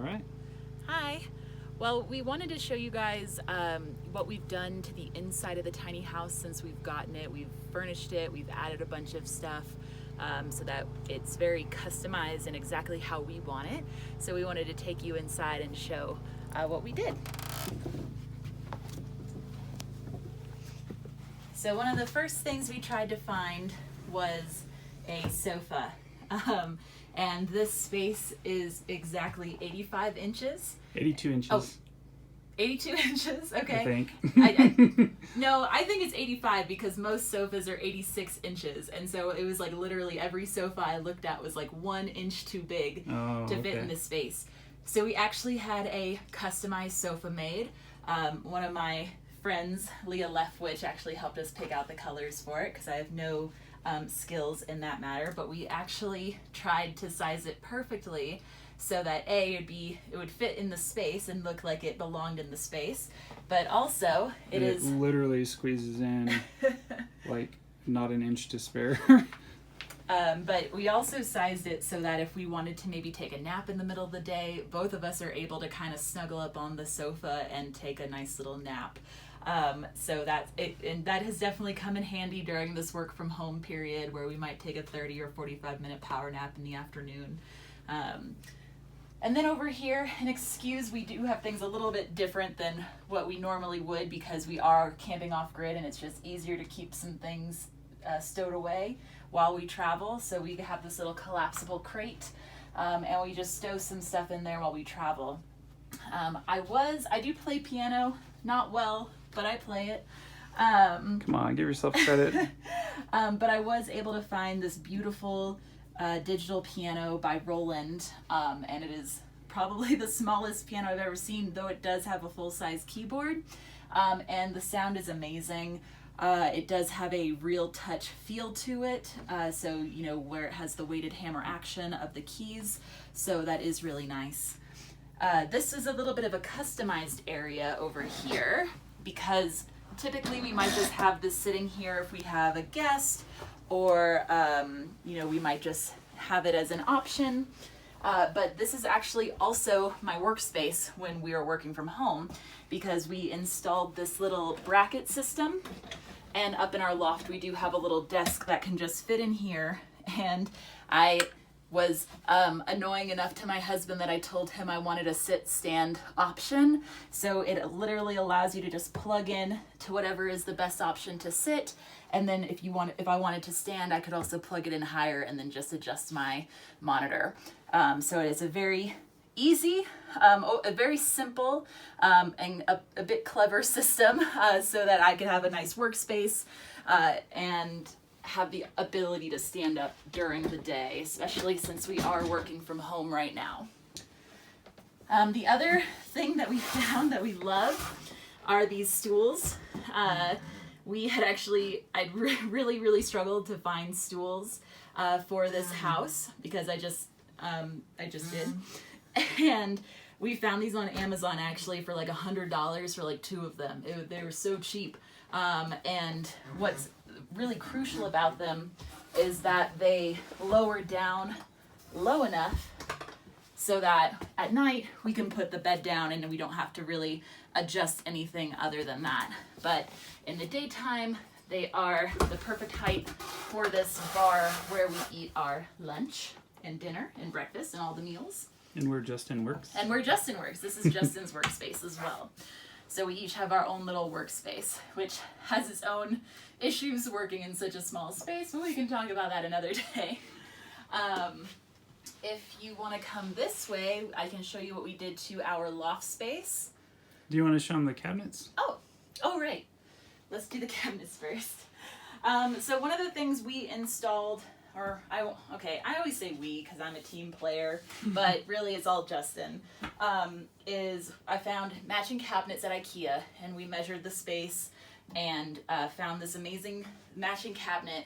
right. Hi. Well, we wanted to show you guys what we've done to the inside of the tiny house since we've gotten it. We've furnished it, we've added a bunch of stuff so that it's very customized and exactly how we want it. So we wanted to take you inside and show what we did. So one of the first things we tried to find was a sofa. And this space is exactly 85 inches. 82 inches. Oh, 82 inches, okay. I think. No, I think it's 85 because most sofas are 86 inches. And so it was like literally every sofa I looked at was like 1 inch too big to fit in this space. So we actually had a customized sofa made. One of my friends, Leah Leftwich, actually helped us pick out the colors for it because I have no skills in that matter. But we actually tried to size it perfectly so that it would fit in the space and look like it belonged in the space, but also it literally squeezes in like not an inch to spare. But we also sized it so that if we wanted to maybe take a nap in the middle of the day, both of us are able to kind of snuggle up on the sofa and take a nice little nap. So that's it, and that has definitely come in handy during this work from home period where we might take a 30 or 45-minute power nap in the afternoon. And then over here, and excuse, we do have things a little bit different than what we normally would because we are camping off grid and it's just easier to keep some things stowed away while we travel. So we have this little collapsible crate and we just stow some stuff in there while we travel. I do play piano, not well, but I play it. Come on, give yourself credit. But I was able to find this beautiful digital piano by Roland, and it is probably the smallest piano I've ever seen, though it does have a full-size keyboard, and the sound is amazing. It does have a real touch feel to it, so you know where it has the weighted hammer action of the keys, so that is really nice. This is a little bit of a customized area over here because typically we might just have this sitting here if we have a guest, or we might just have it as an option. But this is actually also my workspace when we are working from home because we installed this little bracket system, and up in our loft we do have a little desk that can just fit in here. And I was annoying enough to my husband that I told him I wanted a sit-stand option. So it literally allows you to just plug in to whatever is the best option to sit. And then if I wanted to stand, I could also plug it in higher and then just adjust my monitor. So it is a very easy, a very simple and a bit clever system so that I could have a nice workspace and have the ability to stand up during the day, especially since we are working from home right now. The other thing that we found that we love are these stools. We had I'd really struggled to find stools for this house because I just did. And we found these on Amazon actually for like $100 for like 2 of them. They were so cheap. And what's really crucial about them is that they lower down low enough so that at night we can put the bed down and we don't have to really adjust anything other than that. But in the daytime, they are the perfect height for this bar where we eat our lunch and dinner and breakfast and all the meals. And we're Justin Works. This is Justin's workspace as well. So we each have our own little workspace, which has its own issues working in such a small space, but we can talk about that another day. If you want to come this way, I can show you what we did to our loft space. Do you want to show them the cabinets? Oh, right. Let's do the cabinets first. So one of the things we installed, I always say we because I'm a team player, but really it's all Justin, is I found matching cabinets at IKEA, and we measured the space and found this amazing matching cabinet.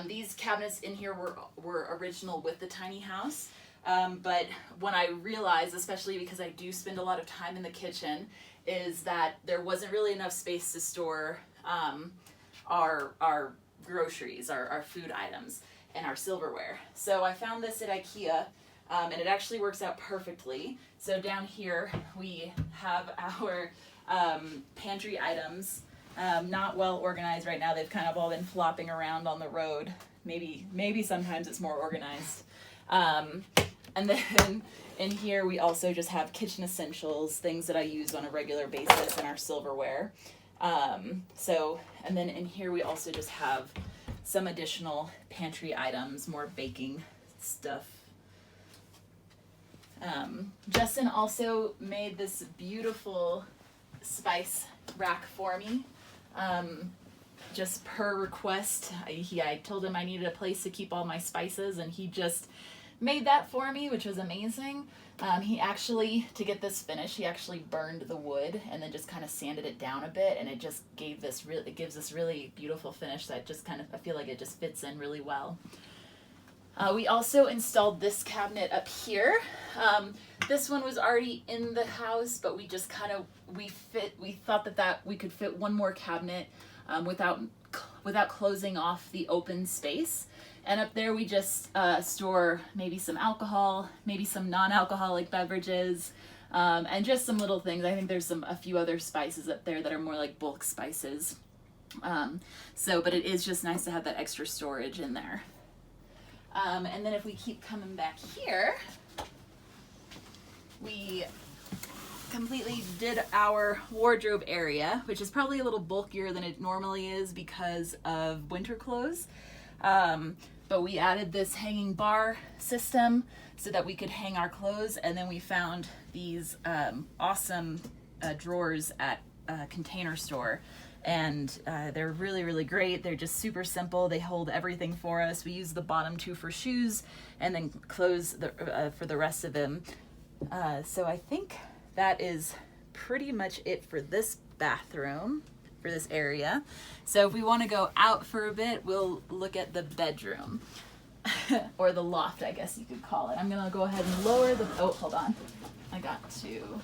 These cabinets in here were original with the tiny house, but when I realized, especially because I do spend a lot of time in the kitchen, is that there wasn't really enough space to store our groceries, our food items, and our silverware. So I found this at IKEA and it actually works out perfectly. So down here we have our pantry items, not well organized right now. They've kind of all been flopping around on the road. Maybe sometimes it's more organized. And then in here we also just have kitchen essentials, things that I use on a regular basis, and our silverware. And then in here we also just have some additional pantry items, more baking stuff. Justin also made this beautiful spice rack for me. Just per request. I told him I needed a place to keep all my spices, and he just made that for me, which was amazing. He actually, to get this finished, he actually burned the wood and then just kind of sanded it down a bit, and it just gives this really beautiful finish that just kind of, I feel like it just fits in really well. We also installed this cabinet up here. This one was already in the house, but we just kind of, we thought that we could fit one more cabinet without closing off the open space. And up there we just store maybe some alcohol, maybe some non-alcoholic beverages, and just some little things. I think there's a few other spices up there that are more like bulk spices. But it is just nice to have that extra storage in there. And then if we keep coming back here, we completely did our wardrobe area, which is probably a little bulkier than it normally is because of winter clothes. But we added this hanging bar system so that we could hang our clothes, and then we found these awesome drawers at a Container Store, and they're really, really great. They're just super simple. They hold everything for us. We use the bottom two for shoes, and then clothes for the rest of them. So I think that is pretty much it for this bathroom, for this area. So if we want to go out for a bit, we'll look at the bedroom or the loft, I guess you could call it. I'm gonna go ahead and lower the, oh, hold on. I got to.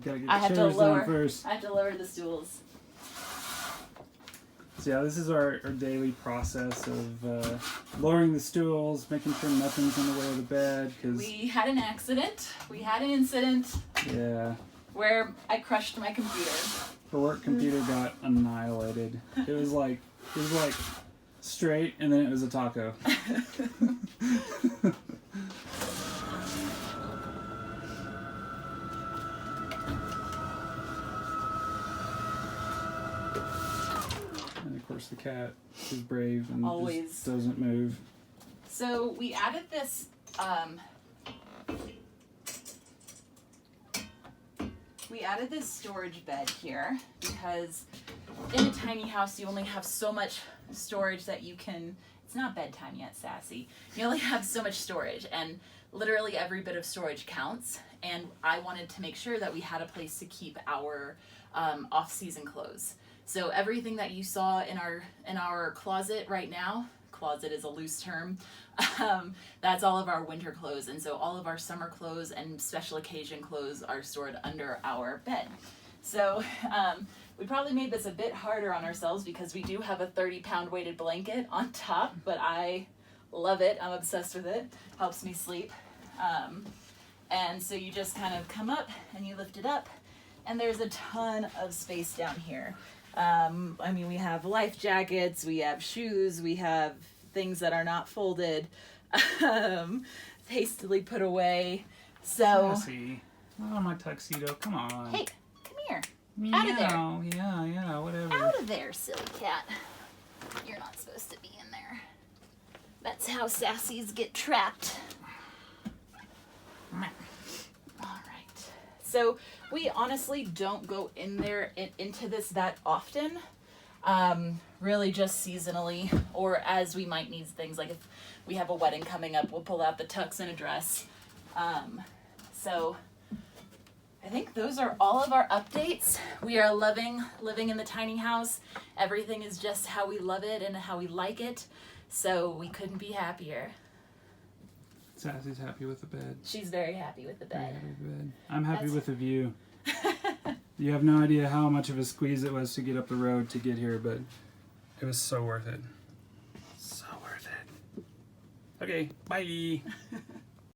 Gotta get the chairs down first. I have to lower the stools. So yeah, this is our daily process of lowering the stools, making sure nothing's in the way of the bed. Cause we had an accident. We had an incident. Yeah. Where I crushed my computer. The work computer got annihilated. It was like straight, and then it was a taco. And of course the cat is brave and always just doesn't move. So we added this storage bed here because in a tiny house you only have so much storage that you can, it's not bedtime yet, Sassy. You only have so much storage, and literally every bit of storage counts, and I wanted to make sure that we had a place to keep our off-season clothes. So everything that you saw in our closet right now, closet is a loose term, that's all of our winter clothes, and so all of our summer clothes and special occasion clothes are stored under our bed. So we probably made this a bit harder on ourselves because we do have a 30-pound weighted blanket on top, but I love it. I'm obsessed with it. Helps me sleep. And so you just kind of come up and you lift it up, and there's a ton of space down here. I mean, we have life jackets, we have shoes, we have things that are not folded, hastily put away. So, Sassy. Oh, my tuxedo, come on. Hey, come here. Meow. Out of there. Yeah, whatever. Out of there, silly cat. You're not supposed to be in there. That's how sassies get trapped. All right. So we honestly don't go in there into this that often. Really just seasonally, or as we might need things, like if we have a wedding coming up, we'll pull out the tux and a dress. So I think those are all of our updates. We are loving living in the tiny house. Everything is just how we love it and how we like it. So we couldn't be happier. Sassy's happy with the bed. She's very happy with the Very bed. happy with the bed. I'm happy That's- with the view. You have no idea how much of a squeeze it was to get up the road to get here, but it was so worth it. So Okay, bye.